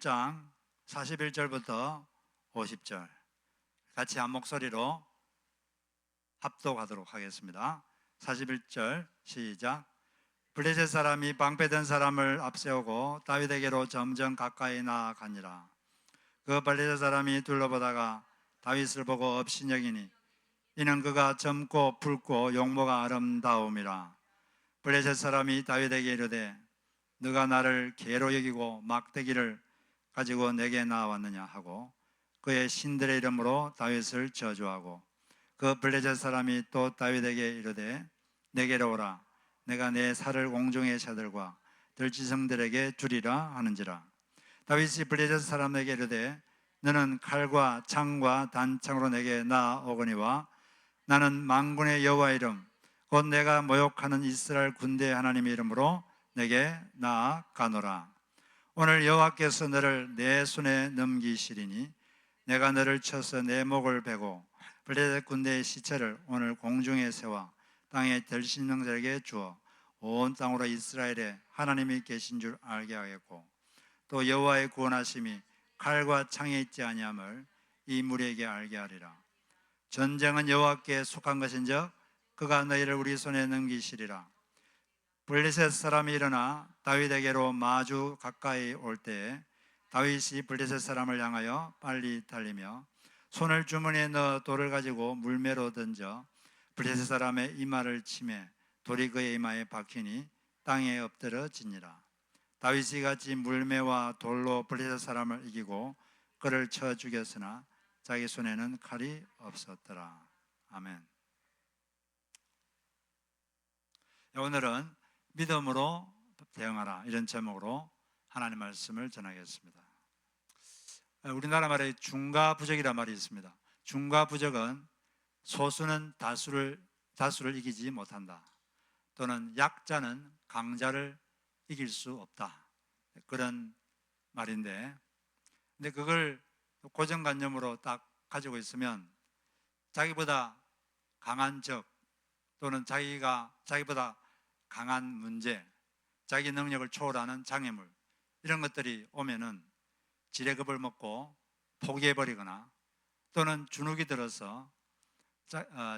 장 41절부터 50절 같이 한 목소리로 합독하도록 하겠습니다. 41절 시작. 블레셋 사람이 방패든 사람을 앞세우고 다윗에게로 점점 가까이 나아가니라. 그 블레셋 사람이 둘러보다가 다윗을 보고 업신여기니 이는 그가 젊고 붉고 용모가 아름다움이라. 블레셋 사람이 다윗에게 이르되 너가 나를 개로 여기고 막대기를 가지고 내게 나왔느냐 하고 그의 신들의 이름으로 다윗을 저주하고 그 블레셋 사람이 또 다윗에게 이르되 내게로 오라. 내가 내 살을 공중의 새들과 들짐승들에게 주리라 하는지라. 다윗이 블레셋 사람에게 이르되 너는 칼과 창과 단창으로 내게 나아오거니와 나는 만군의 여호와 이름 곧 내가 모욕하는 이스라엘 군대의 하나님의 이름으로 내게 나아가노라. 오늘 여호와께서 너를 내 손에 넘기시리니 내가 너를 쳐서 내 목을 베고 블레셋 군대의 시체를 오늘 공중의 새와 땅의 들짐승들에게 주어 온 땅으로 이스라엘에 하나님이 계신 줄 알게 하겠고 또 여호와의 구원하심이 칼과 창에 있지 아니함을 이 무리에게 알게 하리라. 전쟁은 여호와께 속한 것인즉 그가 너희를 우리 손에 넘기시리라. 블레셋 사람이 일어나 다윗에게로 마주 가까이 올 때에 다윗이 블레셋 사람을 향하여 빨리 달리며 손을 주머니에 넣어 돌을 가지고 물매로 던져 블레셋 사람의 이마를 치매 돌이 그의 이마에 박히니 땅에 엎드러지니라. 다윗이 같이 물매와 돌로 블레셋 사람을 이기고 그를 쳐 죽였으나 자기 손에는 칼이 없었더라. 아멘. 오늘은 믿음으로 대응하라 이런 제목으로 하나님 말씀을 전하겠습니다. 우리나라 말에 중과부적이라는 말이 있습니다. 중과부적은 소수는 다수를 이기지 못한다, 또는 약자는 강자를 이길 수 없다, 그런 말인데, 근데 그걸 고정관념으로 딱 가지고 있으면 자기보다 강한 적 또는 자기보다 강한 문제, 자기 능력을 초월하는 장애물 이런 것들이 오면은 지레급을 먹고 포기해버리거나 또는 주눅이 들어서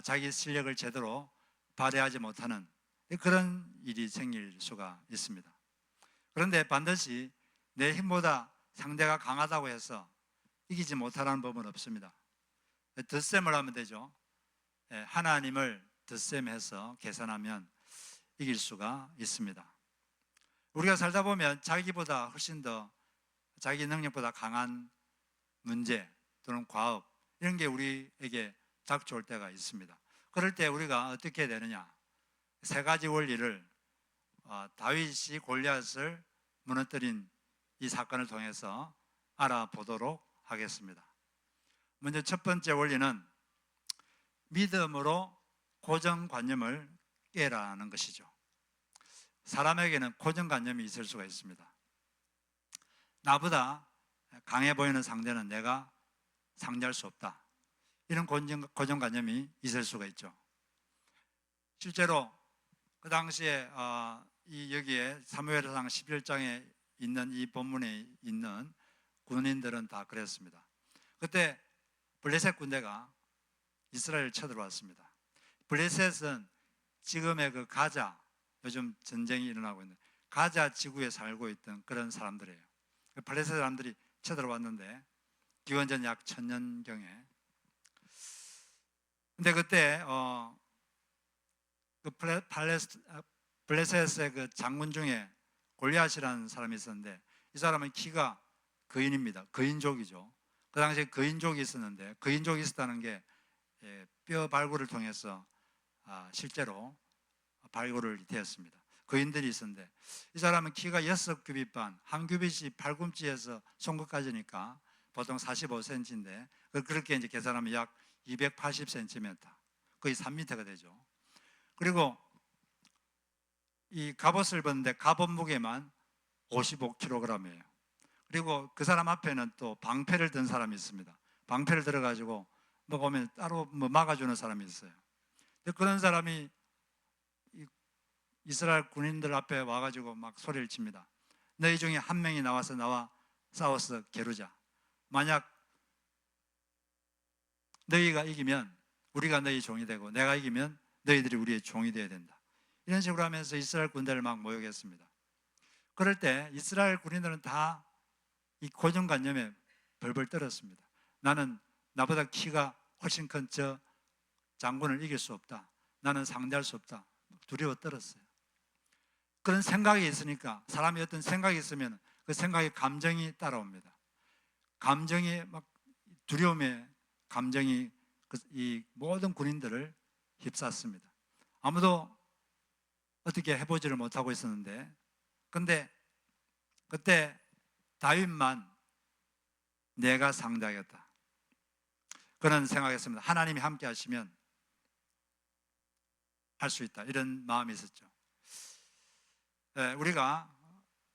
자기 실력을 제대로 발휘하지 못하는 그런 일이 생길 수가 있습니다. 그런데 반드시 내 힘보다 상대가 강하다고 해서 이기지 못하라는 법은 없습니다. 덧셈을 하면 되죠. 하나님을 덧셈해서 계산하면 이길 수가 있습니다. 우리가 살다 보면 자기보다 훨씬 더 자기 능력보다 강한 문제 또는 과업 이런 게 우리에게 닥쳐올 때가 있습니다. 그럴 때 우리가 어떻게 해야 되느냐? 세 가지 원리를 다윗이 골리앗을 무너뜨린 이 사건을 통해서 알아보도록 하겠습니다. 먼저 첫 번째 원리는 믿음으로 고정관념을 깨라는 것이죠. 사람에게는 고정관념이 있을 수가 있습니다. 나보다 강해 보이는 상대는 내가 상대할 수 없다, 이런 고정관념이 있을 수가 있죠. 실제로 그 당시에 여기에 사무엘상 11장에 있는 이 본문에 있는 군인들은 다 그랬습니다. 그때 블레셋 군대가 이스라엘을 쳐들어왔습니다. 블레셋은 지금의 그 가자, 요즘 전쟁이 일어나고 있는 가자 지구에 살고 있던 그런 사람들이에요. 블레셋 사람들이 쳐들어왔는데 기원전 약 1000년경에. 근데 그때 블레셋의 그 장군 중에 골리앗이라는 사람이 있었는데 이 사람은 키가 거인입니다. 거인족이죠. 그 당시에 거인족이 있었는데 거인족이 있었다는 게 뼈 발굴을 통해서 실제로 발굴을 되었습니다. 거인들이 있었는데 이 사람은 키가 6규빗 반, 한 규빗이 팔꿈치에서 손끝까지니까 보통 45cm인데 그렇게 이제 계산하면 약 280cm, 거의 3m가 되죠. 그리고 이 갑옷을 벗는데 갑옷 무게만 55kg이에요. 그리고 그 사람 앞에는 또 방패를 든 사람이 있습니다. 방패를 들어가지고 오면 따로 막아주는 사람이 있어요. 그런 사람이 이스라엘 군인들 앞에 와가지고 막 소리를 칩니다. 너희 중에 한 명이 나와서 나와 싸워서 겨루자. 만약 너희가 이기면 우리가 너희 종이 되고 내가 이기면 너희들이 우리의 종이 되어야 된다. 이런 식으로 하면서 이스라엘 군대를 막 모욕했습니다. 그럴 때 이스라엘 군인들은 다 이 고정관념에 벌벌 떨었습니다. 나는 나보다 키가 훨씬 큰 저 장군을 이길 수 없다. 나는 상대할 수 없다. 두려워 떨었어요. 그런 생각이 있으니까, 사람이 어떤 생각이 있으면 그 생각에 감정이 따라옵니다. 감정이 막, 두려움의 감정이 이 모든 군인들을 휩쌌습니다. 아무도 어떻게 해보지를 못하고 있었는데, 근데 그때 다윗만 내가 상대하겠다. 그는 생각했습니다. 하나님이 함께 하시면 할 수 있다. 이런 마음이 있었죠. 우리가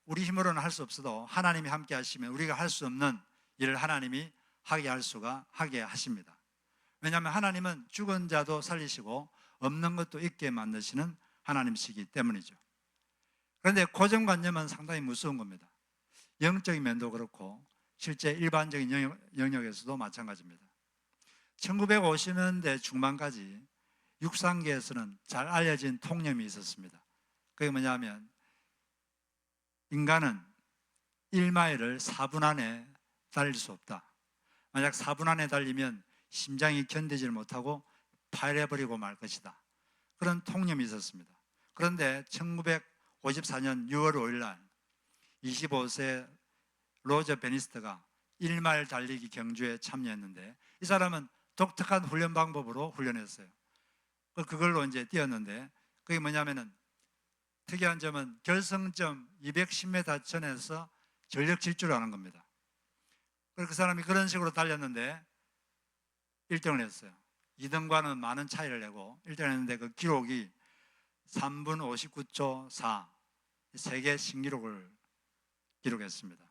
우리 힘으로는 할 수 없어도 하나님이 함께 하시면 우리가 할 수 없는 일을 하나님이 하게 하십니다. 왜냐하면 하나님은 죽은 자도 살리시고 없는 것도 있게 만드시는 하나님이시기 때문이죠. 그런데 고정관념은 상당히 무서운 겁니다. 영적인 면도 그렇고 실제 일반적인 영역에서도 마찬가지입니다. 1950년대 중반까지 육상계에서는 잘 알려진 통념이 있었습니다. 그게 뭐냐면 인간은 1마일을 4분 안에 달릴 수 없다. 만약 4분 안에 달리면 심장이 견디질 못하고 파열해버리고 말 것이다. 그런 통념이 있었습니다. 그런데 1954년 6월 5일 날 25세 로저 베니스트가 1마일 달리기 경주에 참여했는데, 이 사람은 독특한 훈련 방법으로 훈련했어요. 그걸로 이제 뛰었는데, 그게 뭐냐면은 특이한 점은 결승점 210m 전에서 전력 질주를 하는 겁니다. 그 사람이 그런 식으로 달렸는데 1등을 했어요. 2등과는 많은 차이를 내고 1등을 했는데 그 기록이 3분 59초 4, 세계 신기록을 기록했습니다.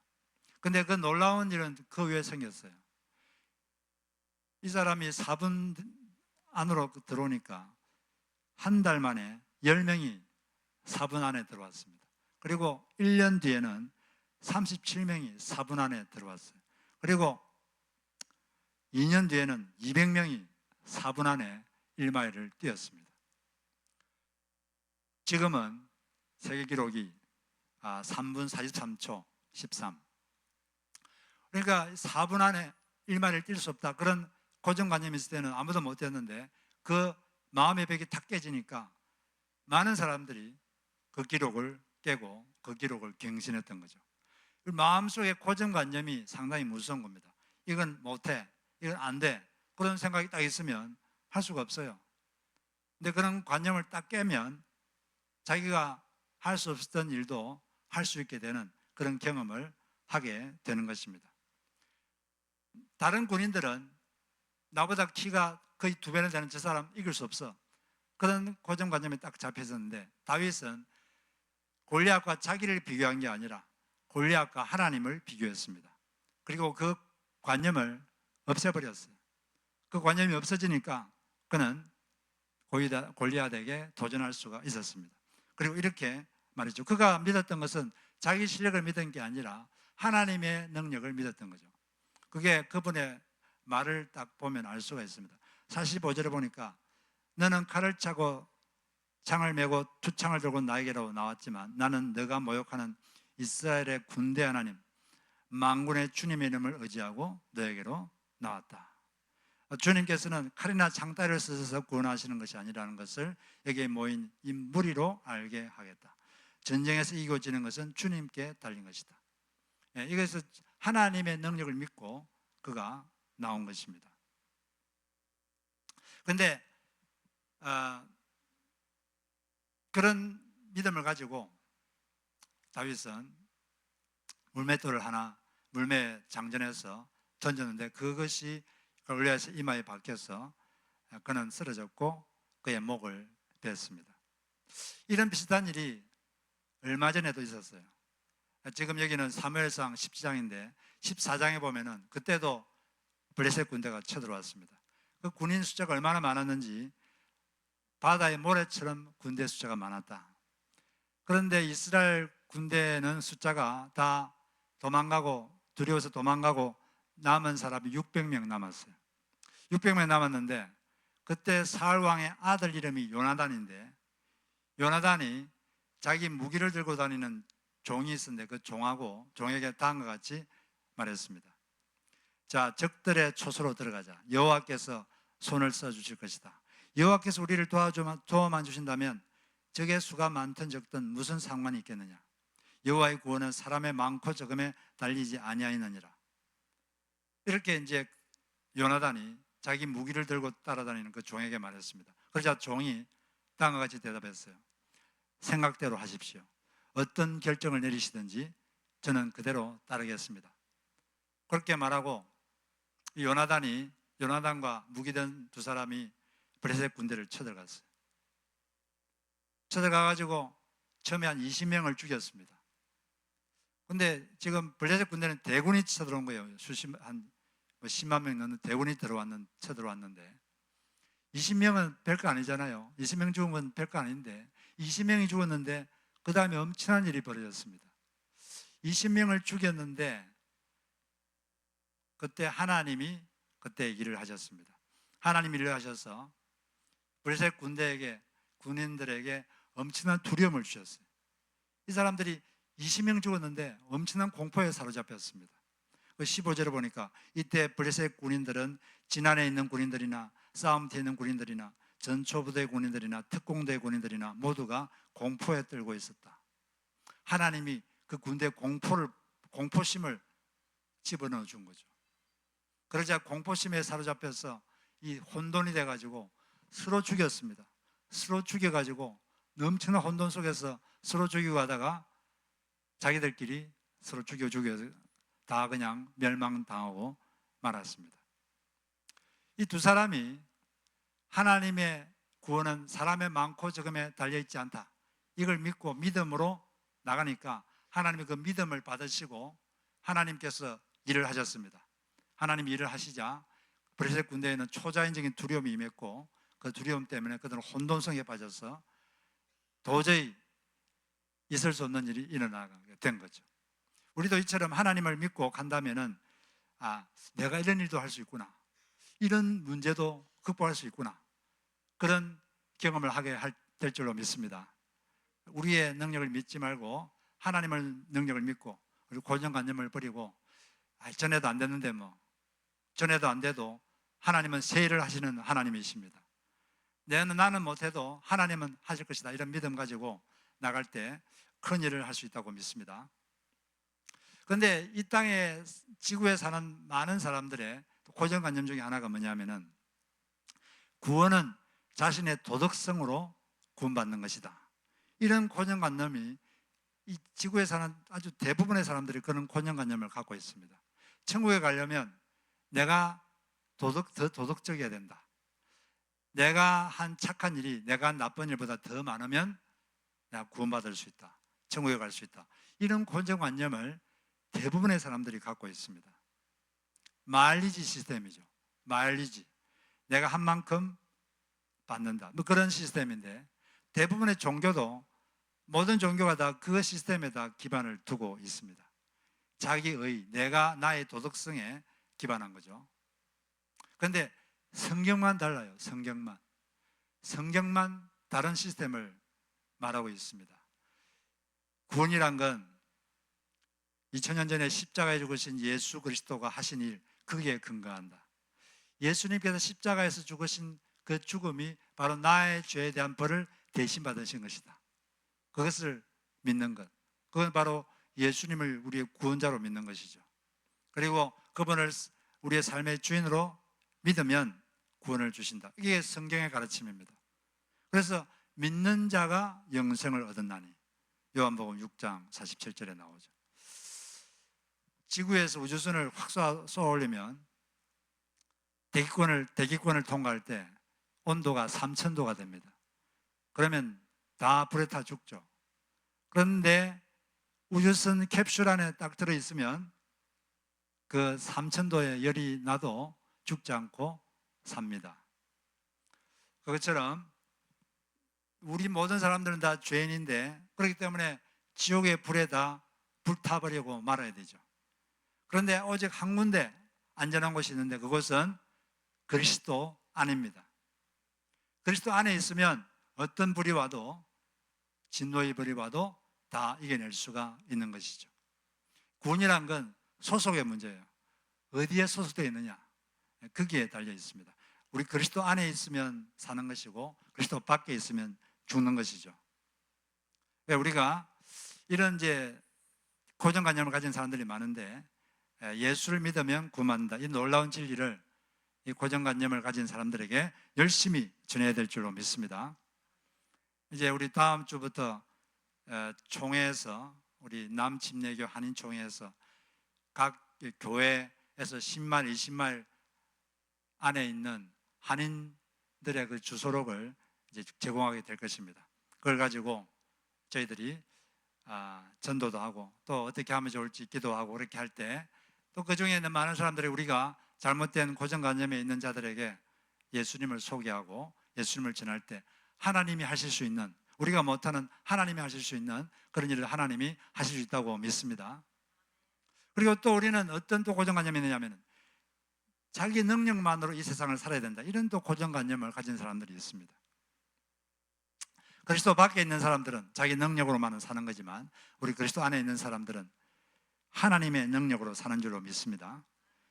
근데 그 놀라운 일은 그 위에 생겼어요. 이 사람이 4분 안으로 들어오니까 한 달 만에 10명이 4분 안에 들어왔습니다. 그리고 1년 뒤에는 37명이 4분 안에 들어왔어요. 그리고 2년 뒤에는 200명이 4분 안에 1마일을 뛰었습니다. 지금은 세계 기록이 3분 43초 13. 그러니까 4분 안에 1마일을 뛸 수 없다. 그런 고정관념이 있을 때는 아무도 못 뛰었는데, 그 마음의 벽이 탁 깨지니까 많은 사람들이 그 기록을 깨고 그 기록을 갱신했던 거죠. 마음속에 고정관념이 상당히 무서운 겁니다. 이건 못해, 이건 안 돼, 그런 생각이 딱 있으면 할 수가 없어요. 근데 그런 관념을 딱 깨면 자기가 할 수 없었던 일도 할 수 있게 되는 그런 경험을 하게 되는 것입니다. 다른 군인들은 나보다 키가 거의 2배나 되는 저 사람 이길 수 없어, 그런 고정관념이 딱 잡혀 있었는데, 다윗은 골리앗과 자기를 비교한 게 아니라 골리앗과 하나님을 비교했습니다. 그리고 그 관념을 없애버렸어요. 그 관념이 없어지니까 그는 골리앗에게 도전할 수가 있었습니다. 그리고 이렇게 말이죠. 그가 믿었던 것은 자기 실력을 믿은 게 아니라 하나님의 능력을 믿었던 거죠. 그게 그분의 말을 딱 보면 알 수가 있습니다. 45절에 보니까 너는 칼을 차고 창을 메고 두 창을 들고 나에게로 나왔지만 나는 너가 모욕하는 이스라엘의 군대 하나님 만군의 주님의 이름을 의지하고 너에게로 나왔다. 주님께서는 칼이나 창따위를 쓰셔서 구원하시는 것이 아니라는 것을 여기에 모인 이 무리로 알게 하겠다. 전쟁에서 이겨지는 것은 주님께 달린 것이다. 이것은 하나님의 능력을 믿고 그가 나온 것입니다. 그런데 그런 믿음을 가지고 다윗은 물맷돌을 하나 물매 장전해서 던졌는데 그것이 골리앗의 이마에 박혀서 그는 쓰러졌고 그의 목을 뱄습니다. 이런 비슷한 일이 얼마 전에도 있었어요. 지금 여기는 사무엘상 17장인데 14장에 보면은 그때도 블레셋 군대가 쳐들어왔습니다. 그 군인 숫자가 얼마나 많았는지 바다의 모래처럼 군대 숫자가 많았다. 그런데 이스라엘 군대는 숫자가 다 도망가고 두려워서 도망가고 남은 사람이 600명 남았어요. 600명 남았는데 그때 사울 왕의 아들 이름이 요나단인데, 요나단이 자기 무기를 들고 다니는 종이 있었는데 그 종에게 다음과 같이 말했습니다. 자, 적들의 초소로 들어가자. 여호와께서 손을 써주실 것이다. 여호와께서 우리를 도와만 주신다면 적의 수가 많든 적든 무슨 상관이 있겠느냐. 여호와의 구원은 사람의 많고 적음에 달리지 아니하느니라. 이렇게 이제 요나단이 자기 무기를 들고 따라다니는 그 종에게 말했습니다. 그러자 종이 다음과 같이 대답했어요. 생각대로 하십시오. 어떤 결정을 내리시든지 저는 그대로 따르겠습니다. 그렇게 말하고 요나단과 무기든 두 사람이 블레셋 군대를 쳐들어갔어요. 쳐들어가가지고 처음에 한 20명을 죽였습니다. 근데 지금 블레셋 군대는 대군이 쳐들어온 거예요. 한 10만 명 넘는 대군이 쳐들어왔는데 20명은 별거 아니잖아요. 20명 죽으면 별거 아닌데 20명이 죽었는데 그 다음에 엄청난 일이 벌어졌습니다. 20명을 죽였는데 그때 하나님이 그때 일을 하셨습니다. 하나님이 일을 하셔서 블레셋 군인들에게 엄청난 두려움을 주셨어요. 이 사람들이 20명 죽었는데 엄청난 공포에 사로잡혔습니다. 그 15절에 보니까 이때 블레셋 군인들은 진안에 있는 군인들이나 싸움터에 있는 군인들이나 전초부대 군인들이나 특공대 군인들이나 모두가 공포에 떨고 있었다. 하나님이 그 군대 공포심을 집어넣어 준 거죠. 그러자 공포심에 사로잡혀서 이 혼돈이 돼가지고 서로 죽였습니다. 서로 죽여가지고 넘치는 혼돈 속에서 서로 죽이고 하다가 자기들끼리 서로 죽여서 다 그냥 멸망당하고 말았습니다. 이 두 사람이 하나님의 구원은 사람의 많고 적음에 달려있지 않다, 이걸 믿고 믿음으로 나가니까 하나님이 그 믿음을 받으시고 하나님께서 일을 하셨습니다. 하나님이 일을 하시자 블레셋 군대에는 초자연적인 두려움이 임했고 그 두려움 때문에 그들은 혼돈성에 빠져서 도저히 있을 수 없는 일이 일어나게 된 거죠. 우리도 이처럼 하나님을 믿고 간다면은 내가 이런 일도 할 수 있구나, 이런 문제도 극복할 수 있구나, 그런 경험을 하게 될 줄로 믿습니다. 우리의 능력을 믿지 말고 하나님의 능력을 믿고 그리고 고정관념을 버리고 전에도 안 됐는데 전에도 안 돼도 하나님은 새 일을 하시는 하나님이십니다. 나는 못해도 하나님은 하실 것이다, 이런 믿음 가지고 나갈 때 큰 일을 할 수 있다고 믿습니다. 그런데 이 땅에 지구에 사는 많은 사람들의 고정관념 중에 하나가 뭐냐면은 구원은 자신의 도덕성으로 구원받는 것이다, 이런 고정관념이 이 지구에 사는 아주 대부분의 사람들이 그런 고정관념을 갖고 있습니다. 천국에 가려면 내가 더 도덕적이어야 된다, 내가 한 착한 일이 내가 한 나쁜 일보다 더 많으면 내가 구원받을 수 있다, 천국에 갈 수 있다, 이런 고정관념을 대부분의 사람들이 갖고 있습니다. 마일리지 시스템이죠. 마일리지, 내가 한 만큼 받는다, 그런 시스템인데 대부분의 종교도, 모든 종교가 다 그 시스템에다 기반을 두고 있습니다. 자기의, 나의 도덕성에 기반한 거죠. 그런데 성경만 달라요. 성경만 다른 시스템을 말하고 있습니다. 구원이란 건 2000년 전에 십자가에 죽으신 예수 그리스도가 하신 일, 거기에 근거한다. 예수님께서 십자가에서 죽으신 그 죽음이 바로 나의 죄에 대한 벌을 대신 받으신 것이다. 그것을 믿는 것, 그건 바로 예수님을 우리의 구원자로 믿는 것이죠. 그리고 그분을 우리의 삶의 주인으로 믿으면 구원을 주신다. 이게 성경의 가르침입니다. 그래서 믿는 자가 영생을 얻었나니, 요한복음 6장 47절에 나오죠. 지구에서 우주선을 확 쏘아 올리면 대기권을 통과할 때 온도가 3000도가 됩니다. 그러면 다 불에 타 죽죠. 그런데 우주선 캡슐 안에 딱 들어있으면 그 3000도의 열이 나도 죽지 않고 삽니다. 그것처럼 우리 모든 사람들은 다 죄인인데, 그렇기 때문에 지옥의 불에 다 불타버리고 말아야 되죠. 그런데 오직 한 군데 안전한 곳이 있는데 그것은 그리스도 안입니다. 그리스도 안에 있으면 어떤 불이 와도, 진노의 불이 와도 다 이겨낼 수가 있는 것이죠. 구원이란 건 소속의 문제예요. 어디에 소속되어 있느냐, 거기에 달려 있습니다. 우리 그리스도 안에 있으면 사는 것이고 그리스도 밖에 있으면 죽는 것이죠. 우리가 이런 이제 고정관념을 가진 사람들이 많은데, 예수를 믿으면 구원받는다, 이 놀라운 진리를 이 고정관념을 가진 사람들에게 열심히 전해야 될 줄로 믿습니다. 이제 우리 다음 주부터 총회에서, 우리 남침례교 한인총회에서 각 교회에서 10마일, 20마일 안에 있는 한인들의 그 주소록을 이제 제공하게 될 것입니다. 그걸 가지고 저희들이 전도도 하고 또 어떻게 하면 좋을지 기도하고 그렇게 할 때, 또 그 중에 있는 많은 사람들이 우리가 잘못된 고정관념에 있는 자들에게 예수님을 소개하고 예수님을 전할 때 하나님이 하실 수 있는, 우리가 못하는 하나님이 하실 수 있는 그런 일을 하나님이 하실 수 있다고 믿습니다. 그리고 또 우리는 어떤 또 고정관념이 있느냐면, 자기 능력만으로 이 세상을 살아야 된다, 이런 또 고정관념을 가진 사람들이 있습니다. 그리스도 밖에 있는 사람들은 자기 능력으로만 사는 거지만, 우리 그리스도 안에 있는 사람들은 하나님의 능력으로 사는 줄로 믿습니다.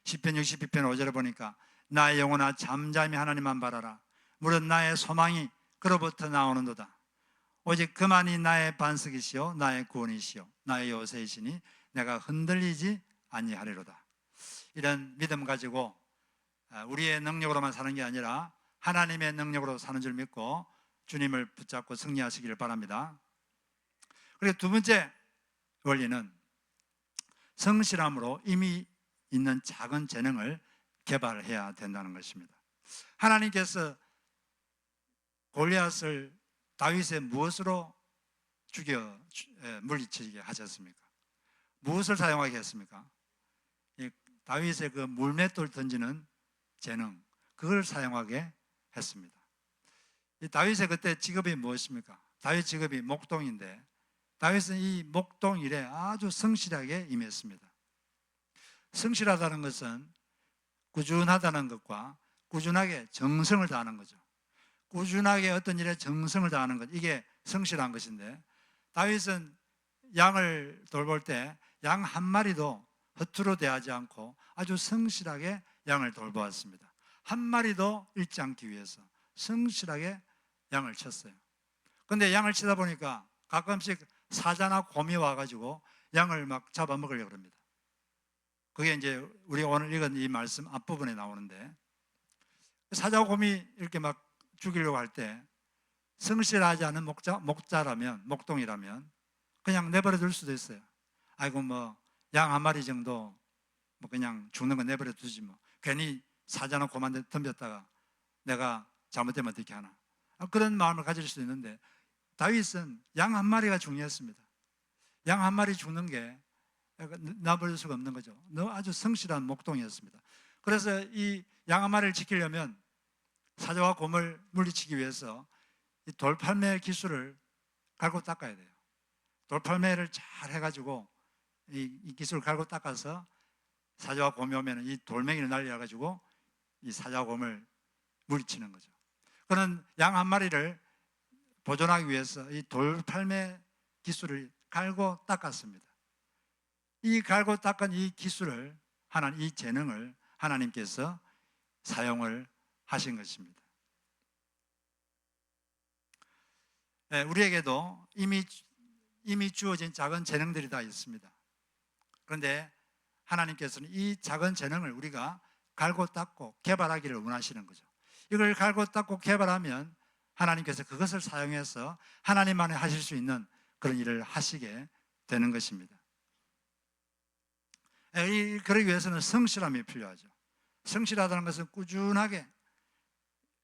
시편 62편 5절에 보니까 나의 영혼아 잠잠히 하나님만 바라라. 무릇 나의 소망이 그로부터 나오는도다. 오직 그만이 나의 반석이시요 나의 구원이시요 나의 요새이시니 내가 흔들리지 아니하리로다. 이런 믿음 가지고 우리의 능력으로만 사는 게 아니라 하나님의 능력으로 사는 줄 믿고 주님을 붙잡고 승리하시기를 바랍니다. 그리고 두 번째 원리는 성실함으로 이미 있는 작은 재능을 개발해야 된다는 것입니다. 하나님께서 골리앗을 다윗의 무엇으로 물리치게 하셨습니까? 무엇을 사용하게 했습니까? 다윗의 그 물맷돌 던지는 재능, 그걸 사용하게 했습니다. 다윗의 그때 직업이 무엇입니까? 다윗 직업이 목동인데, 다윗은 이 목동 일에 아주 성실하게 임했습니다. 성실하다는 것은 꾸준하다는 것과 꾸준하게 정성을 다하는 거죠. 꾸준하게 어떤 일에 정성을 다하는 것, 이게 성실한 것인데, 다윗은 양을 돌볼 때 양 한 마리도 허투루 대하지 않고 아주 성실하게 양을 돌보았습니다. 한 마리도 잃지 않기 위해서 성실하게 양을 쳤어요. 그런데 양을 치다 보니까 가끔씩 사자나 곰이 와가지고 양을 막 잡아먹으려고 합니다. 그게 이제 우리 오늘 읽은 이 말씀 앞부분에 나오는데, 사자와 곰이 이렇게 막 죽이려고 할 때 성실하지 않은 목동이라면 그냥 내버려 둘 수도 있어요. 아이고 뭐 양 한 마리 정도 뭐 그냥 죽는 거 내버려 두지 뭐, 괜히 사자나 곰한테 덤볐다가 내가 잘못되면 어떻게 하나, 그런 마음을 가질 수도 있는데, 다윗은 양 한 마리가 중요했습니다. 양 한 마리 죽는 게 놔버릴 수가 없는 거죠. 아주 성실한 목동이었습니다. 그래서 이 양 한 마리를 지키려면 사자와 곰을 물리치기 위해서 이 돌팔매 기술을 갈고 닦아야 돼요. 돌팔매를 잘 해가지고 이 기술을 갈고 닦아서 사자와 곰이 오면 이 돌멩이를 날려가지고 이 사자와 곰을 물리치는 거죠. 그는 양 한 마리를 보존하기 위해서 이 돌팔매 기술을 갈고 닦았습니다. 이 갈고 닦은 이 기술을, 이 재능을 하나님께서 사용을 하신 것입니다. 우리에게도 이미 주어진 작은 재능들이 다 있습니다. 그런데 하나님께서는 이 작은 재능을 우리가 갈고 닦고 개발하기를 원하시는 거죠. 이걸 갈고 닦고 개발하면 하나님께서 그것을 사용해서 하나님만이 하실 수 있는 그런 일을 하시게 되는 것입니다. 그러기 위해서는 성실함이 필요하죠. 성실하다는 것은 꾸준하게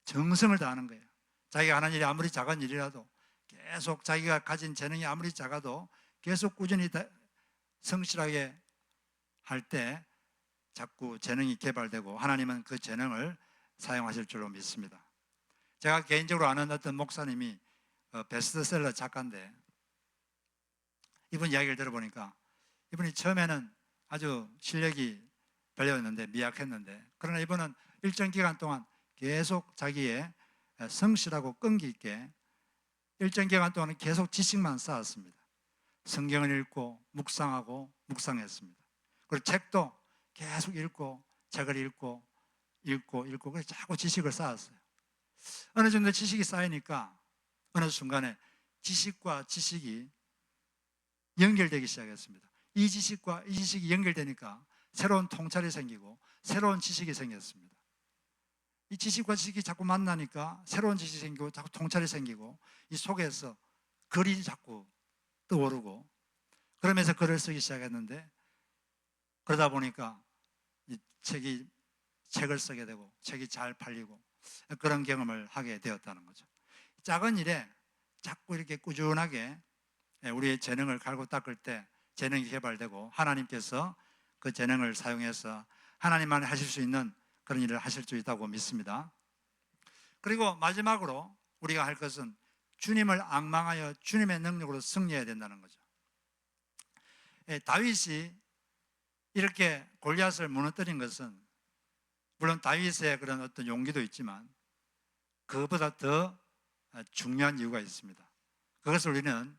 정성을 다하는 거예요. 자기가 하는 일이 아무리 작은 일이라도 계속, 자기가 가진 재능이 아무리 작아도 계속 꾸준히 성실하게 할 때 자꾸 재능이 개발되고 하나님은 그 재능을 사용하실 줄로 믿습니다. 제가 개인적으로 아는 어떤 목사님이 베스트셀러 작가인데, 이분 이야기를 들어보니까 이분이 처음에는 아주 실력이 별로였는데, 미약했는데, 그러나 이분은 일정 기간 동안 계속 자기의 성실하고 끈기 있게 일정 기간 동안 계속 지식만 쌓았습니다. 성경을 읽고 묵상하고 묵상했습니다. 그리고 책도 계속 읽고 책을 읽고 그래서 자꾸 지식을 쌓았어요. 어느 정도 지식이 쌓이니까 어느 순간에 지식과 지식이 연결되기 시작했습니다. 이 지식과 이 지식이 연결되니까 새로운 통찰이 생기고 새로운 지식이 생겼습니다. 이 지식과 지식이 자꾸 만나니까 새로운 지식이 생기고 자꾸 통찰이 생기고 이 속에서 글이 자꾸 떠오르고, 그러면서 글을 쓰기 시작했는데, 그러다 보니까 이 책을 쓰게 되고 책이 잘 팔리고 그런 경험을 하게 되었다는 거죠. 작은 일에 자꾸 이렇게 꾸준하게 우리의 재능을 갈고 닦을 때 재능이 개발되고 하나님께서 그 재능을 사용해서 하나님만 하실 수 있는 그런 일을 하실 수 있다고 믿습니다. 그리고 마지막으로 우리가 할 것은 주님을 앙망하여 주님의 능력으로 승리해야 된다는 거죠. 다윗이 이렇게 골리앗을 무너뜨린 것은 물론 다윗의 그런 어떤 용기도 있지만 그것보다 더 중요한 이유가 있습니다. 그것을 우리는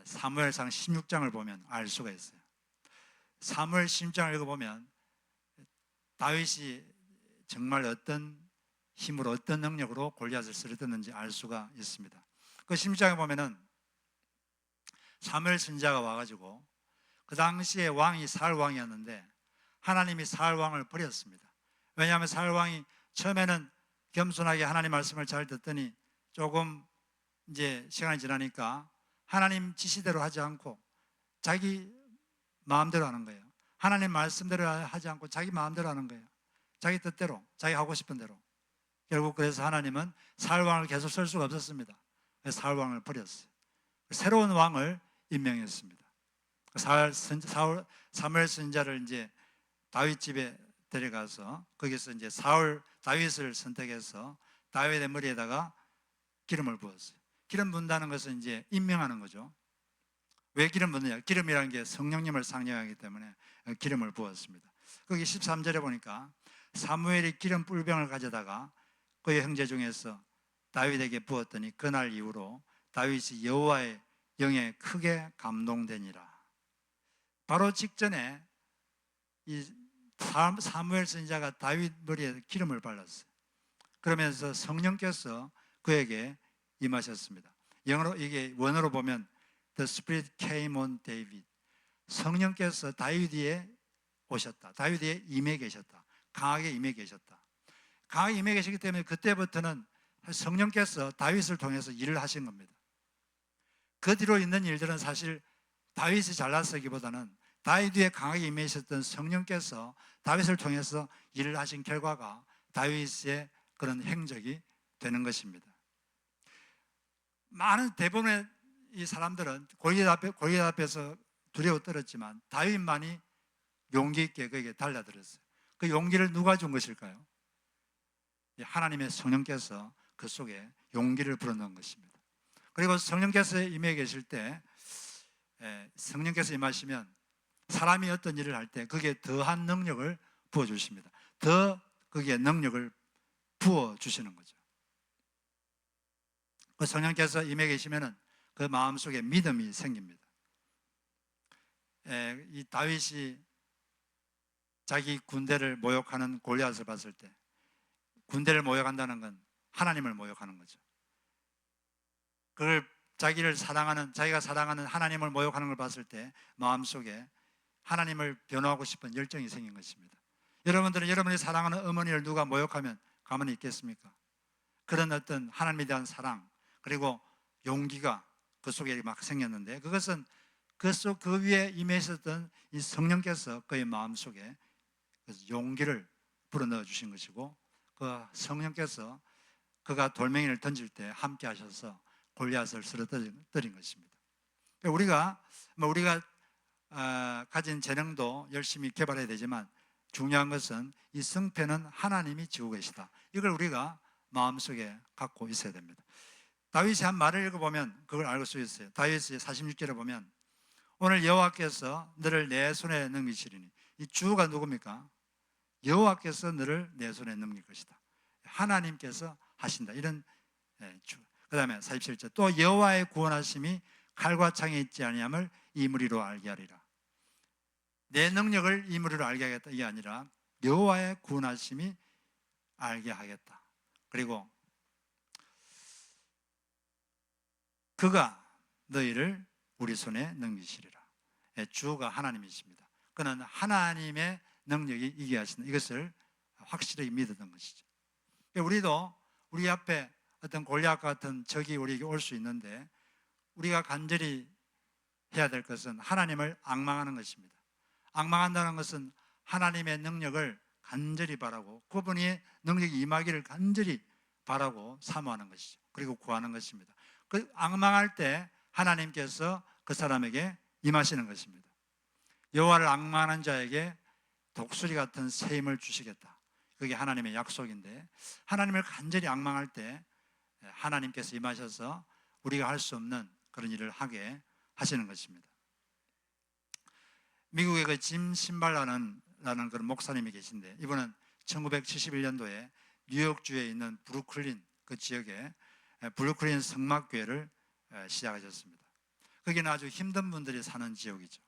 사무엘상 16장을 보면 알 수가 있어요. 사무엘 16장을 읽어보면 다윗이 정말 어떤 힘으로 어떤 능력으로 골리앗을 쓰러뜨렸는지 알 수가 있습니다. 그 16장에 보면은 사무엘 선지자가 와가지고 그 당시에 왕이 사울 왕이었는데 하나님이 사울 왕을 버렸습니다. 왜냐하면 사울 왕이 처음에는 겸손하게 하나님 말씀을 잘 듣더니 조금 이제 시간이 지나니까 하나님 지시대로 하지 않고 자기 마음대로 하는 거예요. 하나님 말씀대로 하지 않고 자기 마음대로 하는 거예요. 자기 뜻대로, 자기 하고 싶은 대로. 결국 그래서 하나님은 사울 왕을 계속 쓸 수가 없었습니다. 그래서 사울 왕을 버렸어요. 새로운 왕을 임명했습니다. 사무엘 선지자를 이제 다윗 집에 데려가서 거기서 이제 다윗을 선택해서 다윗의 머리에다가 기름을 부었어요. 기름 붓는다는 것은 이제 임명하는 거죠. 왜 기름 붓느냐? 기름이라는 게 성령님을 상징하기 때문에 기름을 부었습니다. 거기 13절에 보니까 사무엘이 기름 뿔병을 가져다가 그의 형제 중에서 다윗에게 부었더니 그날 이후로 다윗이 여호와의 영에 크게 감동되니라. 바로 직전에 이 사무엘 선지자가 다윗 머리에 기름을 발랐어요. 그러면서 성령께서 그에게 임하셨습니다. 영어로 이게 원어로 보면 The Spirit came on David. 성령께서 다윗 위에 오셨다. 다윗 위에 임해 계셨다. 강하게 임해 계셨다. 강하게 임해 계시기 때문에 그때부터는 성령께서 다윗을 통해서 일을 하신 겁니다. 그 뒤로 있는 일들은 사실 다윗이 잘났기보다는 다윗 위에 강하게 임해 있었던 성령께서 다윗을 통해서 일을 하신 결과가 다윗의 그런 행적이 되는 것입니다. 많은 대부분의 이 사람들은 골리앗 앞에서 두려워 떨었지만 다윗만이 용기 있게 그에게 달려들었어요. 그 용기를 누가 준 것일까요? 하나님의 성령께서 그 속에 용기를 불어넣은 것입니다. 그리고 성령께서 임해 계실 때 성령께서 임하시면 사람이 어떤 일을 할 때 그게 더한 능력을 부어주십니다. 더 거기에 능력을 부어주시는 거죠. 그 성령께서 임해 계시면 그 마음속에 믿음이 생깁니다. 이 다윗이 자기 군대를 모욕하는 골리앗을 봤을 때 군대를 모욕한다는 건 하나님을 모욕하는 거죠. 그걸 자기가 사랑하는 하나님을 모욕하는 걸 봤을 때 마음속에 하나님을 변호하고 싶은 열정이 생긴 것입니다. 여러분들은 여러분이 사랑하는 어머니를 누가 모욕하면 가만히 있겠습니까? 그런 어떤 하나님에 대한 사랑 그리고 용기가 그 속에 막 생겼는데 그것은 그 위에 임해 있었던 이 성령께서 그의 마음속에 용기를 불어넣어 주신 것이고 그 성령께서 그가 돌멩이를 던질 때 함께 하셔서 골리앗을 쓰러뜨린 것입니다. 우리가 가진 재능도 열심히 개발해야 되지만 중요한 것은 이 승패는 하나님이 지고 계시다. 이걸 우리가 마음속에 갖고 있어야 됩니다. 다윗이 한 말을 읽어보면 그걸 알 수 있어요. 다윗이 46절에 보면 오늘 여호와께서 너를 내 손에 넘기시리니. 이 주가 누굽니까? 여호와께서 너를 내 손에 넘길 것이다. 하나님께서 하신다. 이런 주. 그 다음에 47절 또 여호와의 구원하심이 칼과 창에 있지 아니함을 이 무리로 알게 하리라. 내 능력을 이 무리로 알게 하겠다 이게 아니라 여호와의 구원하심이 알게 하겠다. 그리고 그가 너희를 우리 손에 넘기시리라. 주가 하나님이십니다. 그는 하나님의 능력이 이기게 하신다. 이것을 확실히 믿었던 것이죠. 우리도 우리 앞에 어떤 골리앗 같은 적이 우리에게 올 수 있는데 우리가 간절히 해야 될 것은 하나님을 앙망하는 것입니다. 앙망한다는 것은 하나님의 능력을 간절히 바라고 그분의 능력이 임하기를 간절히 바라고 사모하는 것이죠. 그리고 구하는 것입니다. 그 앙망할 때 하나님께서 그 사람에게 임하시는 것입니다. 여호와를 앙망하는 자에게 독수리 같은 새 힘을 주시겠다. 그게 하나님의 약속인데 하나님을 간절히 앙망할 때 하나님께서 임하셔서 우리가 할 수 없는 그런 일을 하게 하시는 것입니다. 미국의 그 짐 신발라는 그런 목사님이 계신데 이분은 1971년도에 뉴욕주에 있는 브루클린 그 지역에 브루클린 성막교회를 시작하셨습니다. 거기는 아주 힘든 분들이 사는 지역이죠.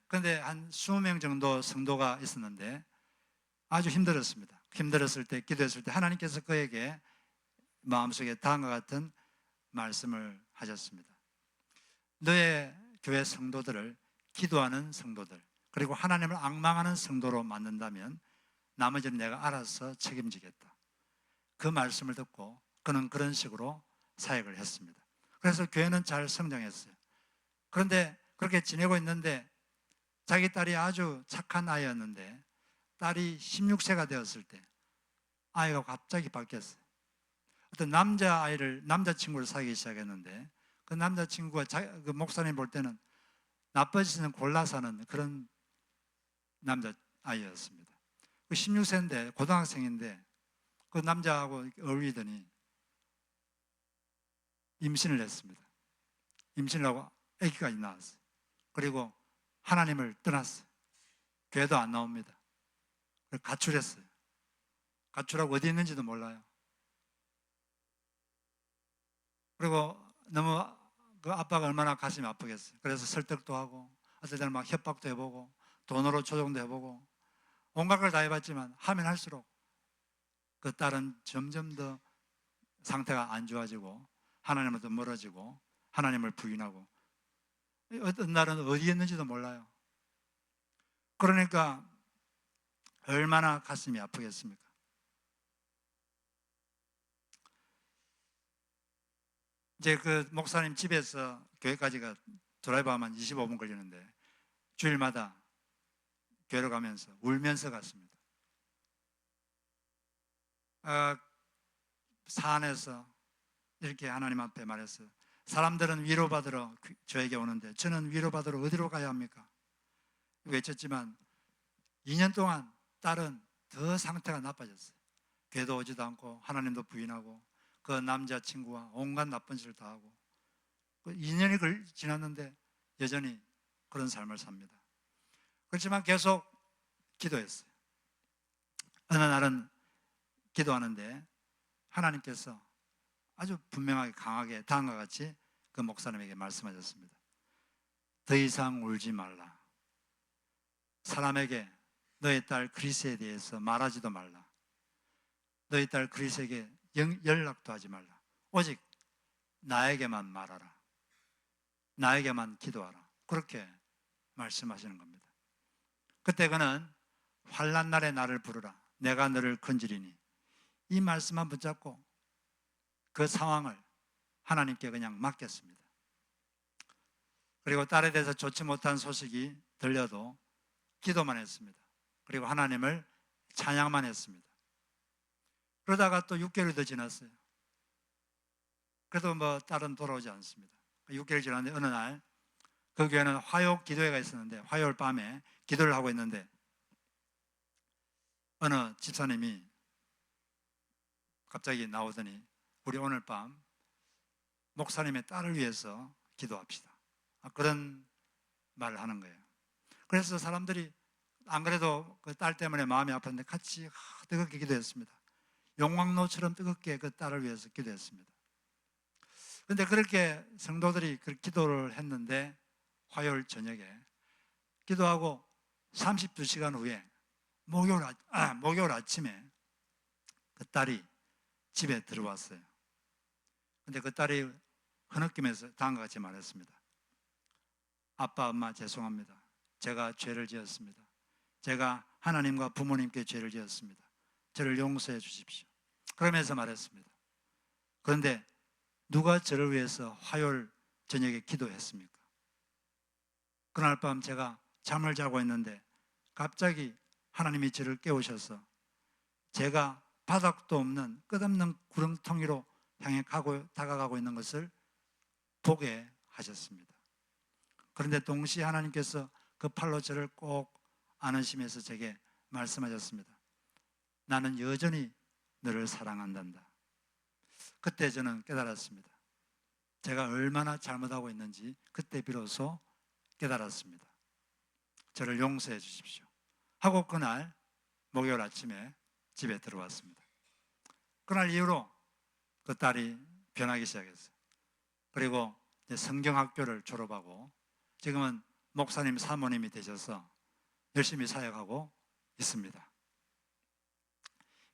그런데 한 20명 정도 성도가 있었는데 아주 힘들었습니다. 힘들었을 때 기도했을 때 하나님께서 그에게 마음속에 다음과 같은 말씀을 하셨습니다. 너의 교회 성도들을 기도하는 성도들 그리고 하나님을 앙망하는 성도로 만든다면 나머지는 내가 알아서 책임지겠다. 그 말씀을 듣고 그는 그런 식으로 사역을 했습니다. 그래서 교회는 잘 성장했어요. 그런데 그렇게 지내고 있는데 자기 딸이 아주 착한 아이였는데 딸이 16세가 되었을 때 아이가 갑자기 바뀌었어요. 어떤 남자친구를 사귀기 시작했는데 그 남자친구가 그 목사님 볼 때는 나빠지는 골라 사는 그런 남자아이였습니다. 그 16세인데 고등학생인데 그 남자하고 어울리더니 임신을 했습니다. 임신을 하고 아기가 나왔어요. 그리고 하나님을 떠났어요. 교회도 안 나옵니다. 가출했어요. 가출하고 어디 있는지도 몰라요. 그리고 너무 그 아빠가 얼마나 가슴이 아프겠어요. 그래서 설득도 하고 어떨 때는 막 협박도 해보고 돈으로 조종도 해보고 온갖 걸 다 해봤지만 하면 할수록 그 딸은 점점 더 상태가 안 좋아지고 하나님으로부터 멀어지고 하나님을 부인하고 어떤 날은 어디에 있는지도 몰라요. 그러니까 얼마나 가슴이 아프겠습니까? 이제 그 목사님 집에서 교회까지가 드라이브 하면 25분 걸리는데 주일마다 교회로 가면서 울면서 갔습니다. 산에서 이렇게 하나님 앞에 말했어요. 사람들은 위로받으러 저에게 오는데 저는 위로받으러 어디로 가야 합니까? 외쳤지만 2년 동안 딸은 더 상태가 나빠졌어요. 교회도 오지도 않고 하나님도 부인하고 그 남자친구와 온갖 나쁜 짓을 다 하고 2년이 지났는데 여전히 그런 삶을 삽니다. 그렇지만 계속 기도했어요. 어느 날은 기도하는데 하나님께서 아주 분명하게 강하게 다음과 같이 그 목사님에게 말씀하셨습니다. 더 이상 울지 말라. 사람에게 너의 딸 그리스에 대해서 말하지도 말라. 너의 딸 그리스에게 연락도 하지 말라. 오직 나에게만 말하라. 나에게만 기도하라. 그렇게 말씀하시는 겁니다. 그때 그는 환난 날에 나를 부르라. 내가 너를 건지리니. 이 말씀만 붙잡고 그 상황을 하나님께 그냥 맡겼습니다. 그리고 딸에 대해서 좋지 못한 소식이 들려도 기도만 했습니다. 그리고 하나님을 찬양만 했습니다. 그러다가 또 6개월이 더 지났어요. 그래도 뭐 딸은 돌아오지 않습니다. 6개월 지났는데 어느 날 그 교회는 화요 기도회가 있었는데 화요일 밤에 기도를 하고 있는데 어느 집사님이 갑자기 나오더니 우리 오늘 밤 목사님의 딸을 위해서 기도합시다. 그런 말을 하는 거예요. 그래서 사람들이 안 그래도 그 딸 때문에 마음이 아팠는데 같이 뜨겁게 기도했습니다. 용광로처럼 뜨겁게 그 딸을 위해서 기도했습니다. 그런데 그렇게 성도들이 그 기도를 했는데 화요일 저녁에 기도하고 32시간 후에 목요일 아침에 그 딸이 집에 들어왔어요. 근데 그 딸이 흐느끼면서 다음과 같이 말했습니다. 아빠, 엄마 죄송합니다. 제가 죄를 지었습니다. 제가 하나님과 부모님께 죄를 지었습니다. 저를 용서해 주십시오. 그러면서 말했습니다. 그런데 누가 저를 위해서 화요일 저녁에 기도했습니까? 그날 밤 제가 잠을 자고 있는데 갑자기 하나님이 저를 깨우셔서 제가 바닥도 없는 끝없는 구렁텅이로 향해 다가가고 있는 것을 보게 하셨습니다. 그런데 동시에 하나님께서 그 팔로 저를 꼭 안으시면서 제게 말씀하셨습니다. 나는 여전히 너를 사랑한단다. 그때 저는 깨달았습니다. 제가 얼마나 잘못하고 있는지 그때 비로소 깨달았습니다. 저를 용서해 주십시오 하고 그날 목요일 아침에 집에 들어왔습니다. 그날 이후로 그 딸이 변하기 시작했어요. 그리고 성경학교를 졸업하고 지금은 목사님 사모님이 되셔서 열심히 사역하고 있습니다.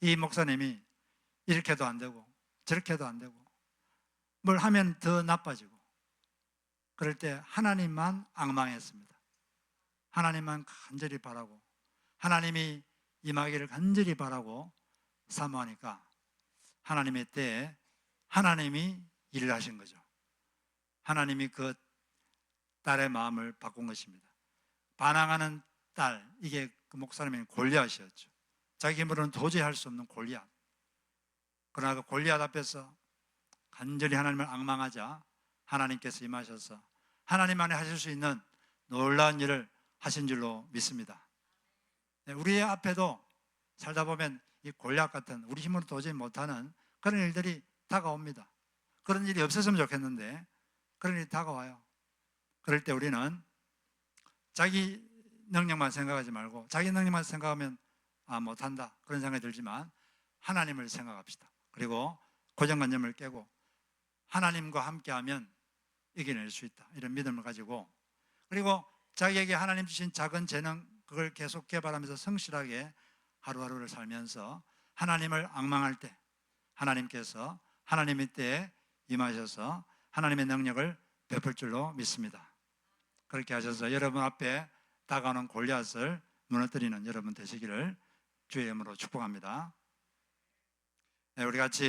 이 목사님이 이렇게도 안 되고 저렇게도 안 되고 뭘 하면 더 나빠지고 그럴 때 하나님만 앙망했습니다. 하나님만 간절히 바라고 하나님이 임하기를 간절히 바라고 사모하니까 하나님의 때에 하나님이 일을 하신 거죠. 하나님이 그 딸의 마음을 바꾼 것입니다. 반항하는 딸, 이게 그 목사님의 골리앗이었죠. 자기 힘으로는 도저히 할 수 없는 골리앗. 그러나 그 골리앗 앞에서 간절히 하나님을 앙망하자 하나님께서 임하셔서 하나님만이 하실 수 있는 놀라운 일을 하신 줄로 믿습니다. 우리 앞에도 살다 보면 이 골리앗 같은 우리 힘으로 도저히 못하는 그런 일들이 다가옵니다. 그런 일이 없었으면 좋겠는데 그런 일이 다가와요. 그럴 때 우리는 자기 능력만 생각하지 말고 자기 능력만 생각하면 못한다 그런 생각이 들지만 하나님을 생각합시다. 그리고 고정관념을 깨고 하나님과 함께하면 이겨낼 수 있다 이런 믿음을 가지고 그리고 자기에게 하나님 주신 작은 재능 그걸 계속 개발하면서 성실하게 하루하루를 살면서 하나님을 앙망할 때 하나님께서 하나님의 때에 임하셔서 하나님의 능력을 베풀 줄로 믿습니다. 그렇게 하셔서 여러분 앞에 다가오는 골리앗을 무너뜨리는 여러분 되시기를 주의 이름으로 축복합니다. 우리 같이